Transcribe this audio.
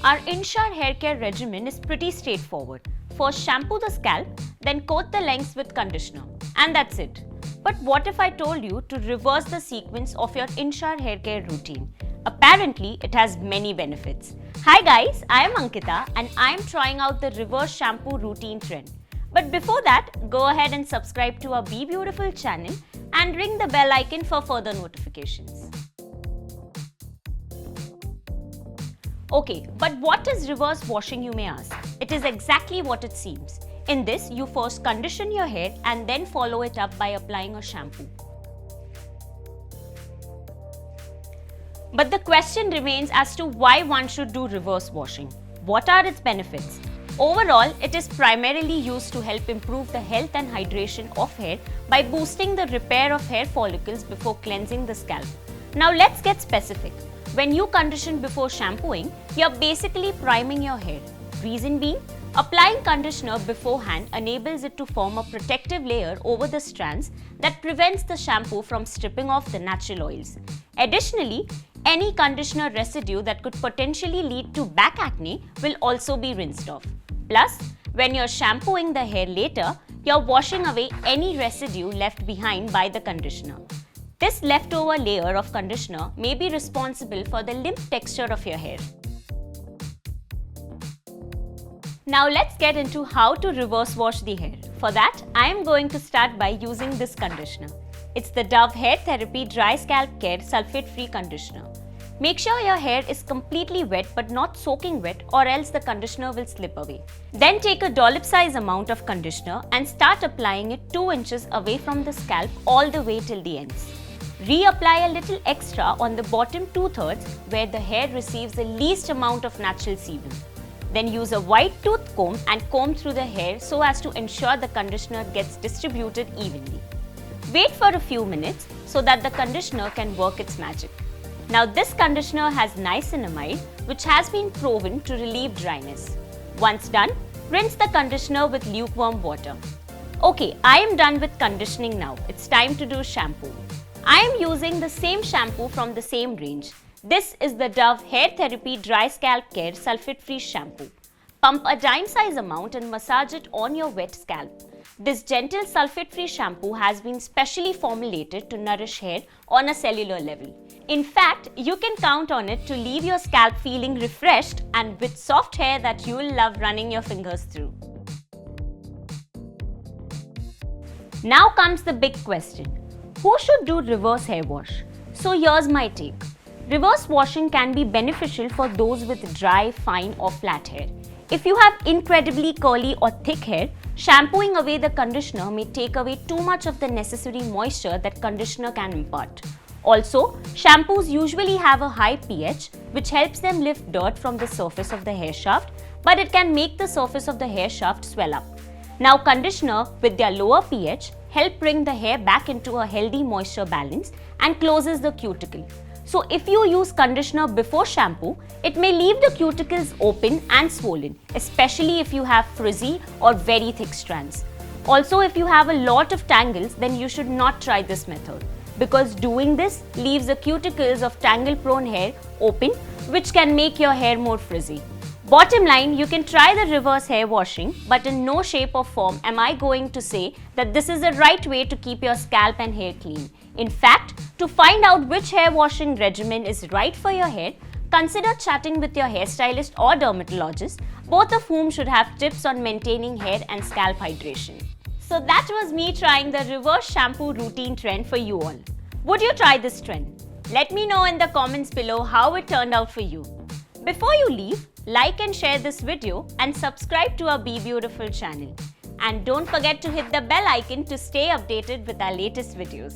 Our in-shower hair care regimen is pretty straightforward. First shampoo the scalp, then coat the lengths with conditioner. And that's it. But what if I told you to reverse the sequence of your in-shower hair care routine? Apparently, it has many benefits. Hi guys, I am Ankita and I am trying out the reverse shampoo routine trend. But before that, go ahead and subscribe to our BeBeautiful channel and ring the bell icon for further notifications. Okay, but what is reverse washing, you may ask? It is exactly what it seems. In this, you first condition your hair and then follow it up by applying a shampoo. But the question remains as to why one should do reverse washing. What are its benefits? Overall, it is primarily used to help improve the health and hydration of hair by boosting the repair of hair follicles before cleansing the scalp. Now let's get specific. When you condition before shampooing, you're basically priming your hair. Reason being, applying conditioner beforehand enables it to form a protective layer over the strands that prevents the shampoo from stripping off the natural oils. Additionally, any conditioner residue that could potentially lead to back acne will also be rinsed off. Plus, when you're shampooing the hair later, you're washing away any residue left behind by the conditioner. This leftover layer of conditioner may be responsible for the limp texture of your hair. Now let's get into how to reverse wash the hair. For that, I am going to start by using this conditioner. It's the Dove Hair Therapy Dry Scalp Care Sulfate-Free Conditioner. Make sure your hair is completely wet but not soaking wet, or else the conditioner will slip away. Then take a dollop size amount of conditioner and start applying it 2 inches away from the scalp all the way till the ends. Reapply a little extra on the bottom 2/3 where the hair receives the least amount of natural sebum. Then use a wide tooth comb and comb through the hair so as to ensure the conditioner gets distributed evenly. Wait for a few minutes so that the conditioner can work its magic. Now this conditioner has niacinamide, which has been proven to relieve dryness. Once done, rinse the conditioner with lukewarm water. Okay, I am done with conditioning now. It's time to do shampoo. I am using the same shampoo from the same range. This is the Dove Hair Therapy Dry Scalp Care Sulfate-Free Shampoo. Pump a dime-size amount and massage it on your wet scalp. This gentle sulfate-free shampoo has been specially formulated to nourish hair on a cellular level. In fact, you can count on it to leave your scalp feeling refreshed and with soft hair that you'll love running your fingers through. Now comes the big question. Who should do reverse hair wash? So here's my take. Reverse washing can be beneficial for those with dry, fine or flat hair. If you have incredibly curly or thick hair, shampooing away the conditioner may take away too much of the necessary moisture that conditioner can impart. Also, shampoos usually have a high pH, which helps them lift dirt from the surface of the hair shaft, but it can make the surface of the hair shaft swell up. Now, conditioner with their lower pH help bring the hair back into a healthy moisture balance and closes the cuticle. So if you use conditioner before shampoo, it may leave the cuticles open and swollen, especially if you have frizzy or very thick strands. Also, if you have a lot of tangles, then you should not try this method, because doing this leaves the cuticles of tangle-prone hair open, which can make your hair more frizzy. Bottom line, you can try the reverse hair washing, but in no shape or form am I going to say that this is the right way to keep your scalp and hair clean. In fact, to find out which hair washing regimen is right for your hair, consider chatting with your hairstylist or dermatologist, both of whom should have tips on maintaining hair and scalp hydration. So that was me trying the reverse shampoo routine trend for you all. Would you try this trend? Let me know in the comments below how it turned out for you. Before you leave, like and share this video and subscribe to our BeBeautiful channel. And don't forget to hit the bell icon to stay updated with our latest videos.